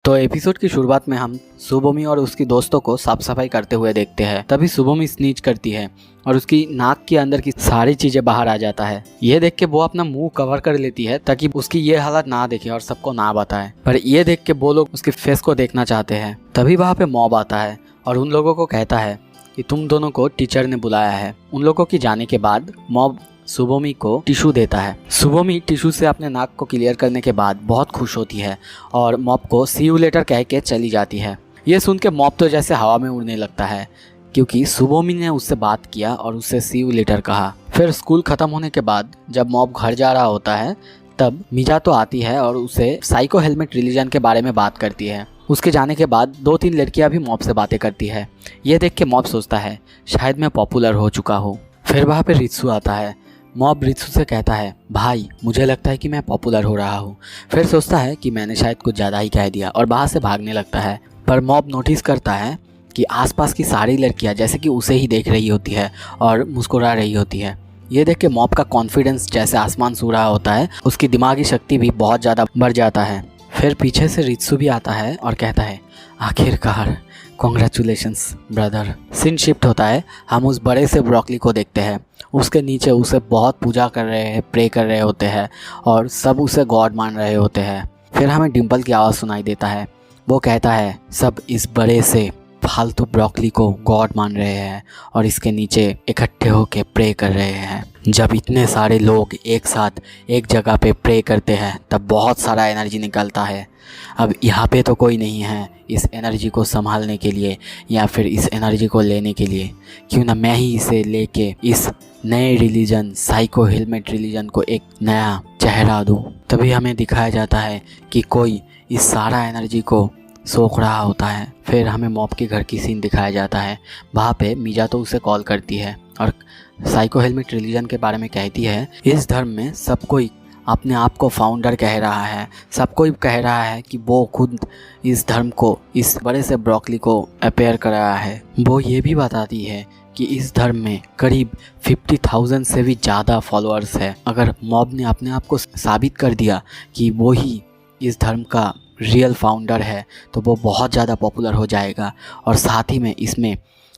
तो एपिसोड की शुरुआत में हम सुबोमी और उसकी दोस्तों को साफ सफाई करते हुए देखते हैं। तभी सुबोमी स्नीच करती है और उसकी नाक के अंदर की सारी चीजें बाहर आ जाता है। ये देख के वो अपना मुंह कवर कर लेती है ताकि उसकी ये हालत ना देखे और सबको ना बताए। पर ये देख के वो लोग उसके फेस को देखना चाहते हैं। तभी वहाँ पे मॉब आता है और उन लोगों को कहता है कि तुम दोनों को टीचर ने बुलाया है। उन लोगों की जाने के बाद मॉब सुबोमी को टिश्यू देता है। सुबोमी टिश्यू से अपने नाक को क्लियर करने के बाद बहुत खुश होती है और मॉब को सी यू लेटर कह के चली जाती है। ये सुन के मॉब तो जैसे हवा में उड़ने लगता है क्योंकि सुबोमी ने उससे बात किया और उससे सी यू लेटर कहा। फिर स्कूल खत्म होने के बाद जब मॉब घर जा रहा होता है तब मिजातो आती है और उसे साइको हेलमेट रिलीजन के बारे में बात करती है। उसके जाने के बाद 2-3 लड़कियां भी मॉब से बातें करती है। ये देख के मॉब सोचता है शायद मैं पॉपुलर हो चुका हूँ। फिर वहाँ पे रित्सु आता है। मॉब रित्सु से कहता है भाई मुझे लगता है कि मैं पॉपुलर हो रहा हूँ। फिर सोचता है कि मैंने शायद कुछ ज़्यादा ही कह दिया और बाहर से भागने लगता है। पर मॉब नोटिस करता है कि आसपास की सारी लड़कियाँ जैसे कि उसे ही देख रही होती है और मुस्कुरा रही होती है। ये देख के मॉब का कॉन्फिडेंस जैसे आसमान छू रहा होता है। उसकी दिमागी शक्ति भी बहुत ज़्यादा बढ़ जाता है। फिर पीछे से रित्सु भी आता है और कहता है आखिरकार कॉन्ग्रेचुलेशंस ब्रदर। सीन शिफ्ट होता है। हम उस बड़े से ब्रोकली को देखते हैं। उसके नीचे उसे बहुत पूजा कर रहे हैं, प्रे कर रहे होते हैं और सब उसे गॉड मान रहे होते हैं। फिर हमें डिम्पल की आवाज़ सुनाई देता है। वो कहता है सब इस बड़े से फालतू ब्रोकली को गॉड मान रहे हैं और इसके नीचे इकट्ठे होकर प्रे कर रहे हैं। जब इतने सारे लोग एक साथ एक जगह पे प्रे करते हैं तब बहुत सारा एनर्जी निकलता है। अब यहाँ पे तो कोई नहीं है इस एनर्जी को संभालने के लिए या फिर इस एनर्जी को लेने के लिए। क्यों ना मैं ही इसे लेके इस नए रिलीजन साइको हेलमेट रिलीजन को एक नया चेहरा दूँ। तभी हमें दिखाया जाता है कि कोई इस सारा एनर्जी को सोख रहा होता है। फिर हमें मॉब के घर की सीन दिखाया जाता है। वहाँ पे मिजातो उसे कॉल करती है और साइको हेलमेट रिलीजन के बारे में कहती है इस धर्म में सब कोई अपने आप को फाउंडर कह रहा है। सब कोई कह रहा है कि वो खुद इस धर्म को इस बड़े से ब्रोकली को अपेयर कर रहा है। वो ये भी बताती है कि इस धर्म में करीब 50,000 से भी ज़्यादा फॉलोअर्स है। अगर मॉब ने अपने आप को साबित कर दिया कि वो ही इस धर्म का रियल फाउंडर है तो वो बहुत ज़्यादा पॉपुलर हो जाएगा और साथ ही में इसमें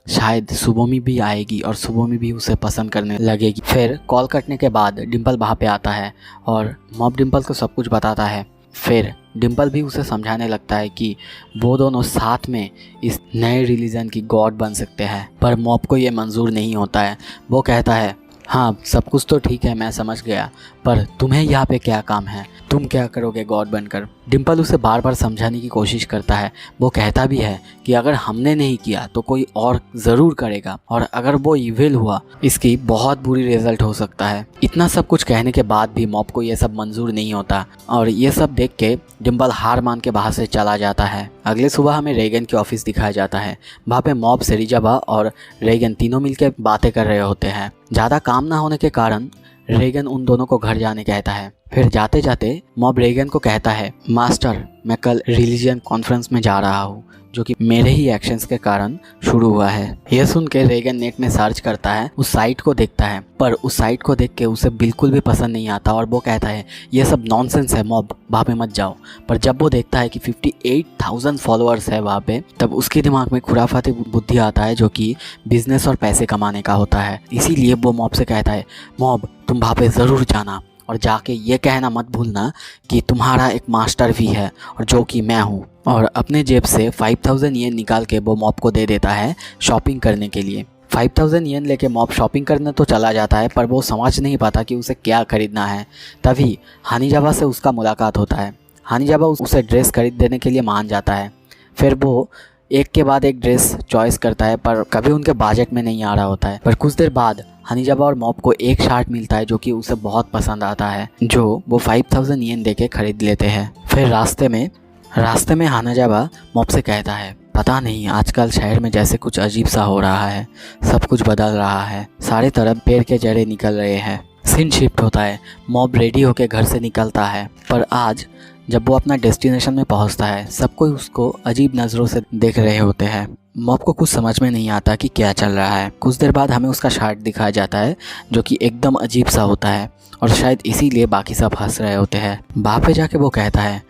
शायद सुबोमी भी आएगी और सुबोमी भी उसे पसंद करने लगेगी। फिर कॉल कटने के बाद डिम्पल वहाँ पे आता है और मॉब डिम्पल को सब कुछ बताता है। फिर डिम्पल भी उसे समझाने लगता है कि वो दोनों साथ में इस नए रिलीजन की गॉड बन सकते हैं। पर मॉब को ये मंजूर नहीं होता है। वो कहता है हाँ सब कुछ तो ठीक है, मैं समझ गया, पर तुम्हें यहाँ पे क्या काम है, तुम क्या करोगे गॉड बनकर। डिम्पल उसे बार बार समझाने की कोशिश करता है। वो कहता भी है कि अगर हमने नहीं किया तो कोई और ज़रूर करेगा और अगर वो इविल हुआ इसकी बहुत बुरी रिजल्ट हो सकता है। इतना सब कुछ कहने के बाद भी मॉब को ये सब मंजूर नहीं होता और ये सब देख के डिम्पल हार मान के बाहर से चला जाता है। अगले सुबह हमें रेगन के ऑफिस दिखाया जाता है। वहाँ पे मॉब, सेरिजाबा और रेगन तीनों मिलकर बातें कर रहे होते हैं। ज़्यादा काम ना होने के कारण रेगन उन दोनों को घर जाने कहता है। फिर जाते जाते मॉब रेगन को कहता है मास्टर मैं कल रिलीजियन कॉन्फ्रेंस में जा रहा हूँ जो कि मेरे ही एक्शंस के कारण शुरू हुआ है। यह सुन के रेगन नेट में सर्च करता है, उस साइट को देखता है, पर उस साइट को देख के उसे बिल्कुल भी पसंद नहीं आता और वो कहता है ये सब नॉनसेंस है मॉब, वहाँ पे मत जाओ। पर जब वो देखता है कि 58,000 फॉलोअर्स है वहाँ पे तब उसके दिमाग में खुराफाती बुद्धि आता है जो कि बिजनेस और पैसे कमाने का होता है। इसीलिए वो मॉब से कहता है मॉब तुम वहाँ पे ज़रूर जाना और जाके ये कहना मत भूलना कि तुम्हारा एक मास्टर भी है और जो कि मैं हूँ। और अपने जेब से 5,000 येन निकाल के वो मॉब को दे देता है शॉपिंग करने के लिए। 5,000 येन लेके मॉब शॉपिंग करने तो चला जाता है पर वो समझ नहीं पाता कि उसे क्या खरीदना है। तभी हानिजावा से उसका मुलाकात होता है। हानिजावा उसे ड्रेस खरीद देने के लिए मान जाता है। फिर वो एक के बाद एक ड्रेस चॉइस करता है पर कभी उनके बजट में नहीं आ रहा होता है। पर कुछ देर बाद हानिजावा और मॉब को एक शर्ट मिलता है जो कि उसे बहुत पसंद आता है जो वो 5,000 येन देके खरीद लेते हैं। फिर रास्ते में हानिजावा मॉब से कहता है पता नहीं आजकल शहर में जैसे कुछ अजीब सा हो रहा है, सब कुछ बदल रहा है, सारे तरफ पेड़ के जड़े निकल रहे हैं। सीन शिफ्ट होता है। मॉब रेडी होकर घर से निकलता है पर आज जब वो अपना डेस्टिनेशन में पहुंचता है सब कोई उसको अजीब नज़रों से देख रहे होते हैं। मॉब को कुछ समझ में नहीं आता कि क्या चल रहा है। कुछ देर बाद हमें उसका शर्ट दिखाया जाता है जो कि एकदम अजीब सा होता है और शायद इसीलिए बाकी सब हंस रहे होते हैं। वहाँ पे जाके वो कहता है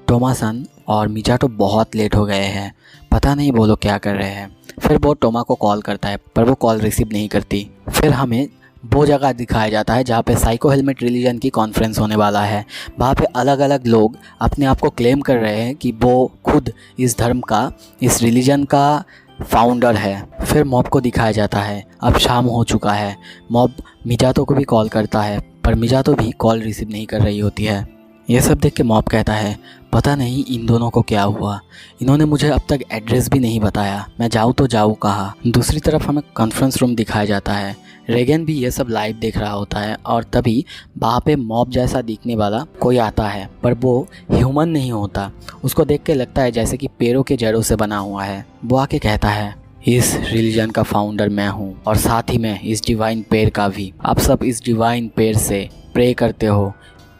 टोमासन और मिजाटो बहुत लेट हो गए हैं, पता नहीं वो लोग क्या कर रहे हैं। फिर वो टोमा को कॉल करता है पर वो कॉल रिसीव नहीं करती। फिर हमें वो जगह दिखाया जाता है जहाँ पे साइको हेलमेट रिलीजन की कॉन्फ्रेंस होने वाला है। वहाँ पे अलग अलग लोग अपने आप को क्लेम कर रहे हैं कि वो खुद इस धर्म का, इस रिलीजन का फाउंडर है। फिर मॉब को दिखाया जाता है। अब शाम हो चुका है। मॉब मिजातो को भी कॉल करता है पर मिजातो भी कॉल रिसीव नहीं कर रही होती है। यह सब देख के मॉब कहता है पता नहीं इन दोनों को क्या हुआ, इन्होंने मुझे अब तक एड्रेस भी नहीं बताया, मैं जाऊँ तो जाऊँ कहाँ। दूसरी तरफ हमें कॉन्फ्रेंस रूम दिखाया जाता है। रेगन भी ये सब लाइव देख रहा होता है और तभी वहाँ पे मॉब जैसा दिखने वाला कोई आता है पर वो ह्यूमन नहीं होता। उसको देख के लगता है जैसे कि पेड़ों के जड़ों से बना हुआ है। वो आके कहता है इस रिलीजन का फाउंडर मैं हूँ और साथ ही मैं इस डिवाइन पेड़ का भी। आप सब इस डिवाइन पेड़ से प्रे करते हो,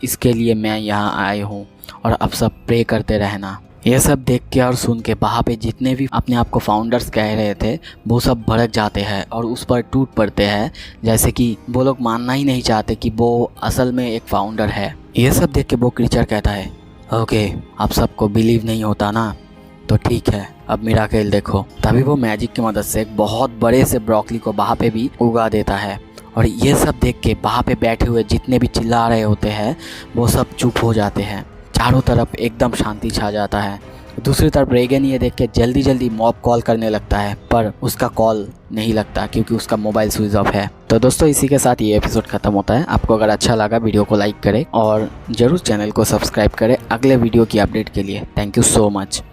इसके लिए मैं यहाँ आए हूँ और आप सब प्रे करते रहना। ये सब देख के और सुन के वहाँ पे जितने भी अपने आप को फाउंडर्स कह रहे थे वो सब भड़क जाते हैं और उस पर टूट पड़ते हैं, जैसे कि वो लोग मानना ही नहीं चाहते कि वो असल में एक फाउंडर है। ये सब देख के वो क्रीचर कहता है ओके, आप सबको बिलीव नहीं होता ना, तो ठीक है, अब मिराकल देखो। तभी वो मैजिक की मदद से एक बहुत बड़े से ब्रोकली को वहाँ पे भी उगा देता है और ये सब देख के वहाँ पे बैठे हुए जितने भी चिल्ला रहे होते हैं वो सब चुप हो जाते हैं। चारों तरफ एकदम शांति छा जाता है। दूसरी तरफ रेगन ये देख के जल्दी जल्दी मॉब कॉल करने लगता है पर उसका कॉल नहीं लगता क्योंकि उसका मोबाइल स्विच ऑफ है। तो दोस्तों इसी के साथ ये एपिसोड खत्म होता है। आपको अगर अच्छा लगा वीडियो को लाइक करें और ज़रूर चैनल को सब्सक्राइब करें अगले वीडियो की अपडेट के लिए। Thank you so much.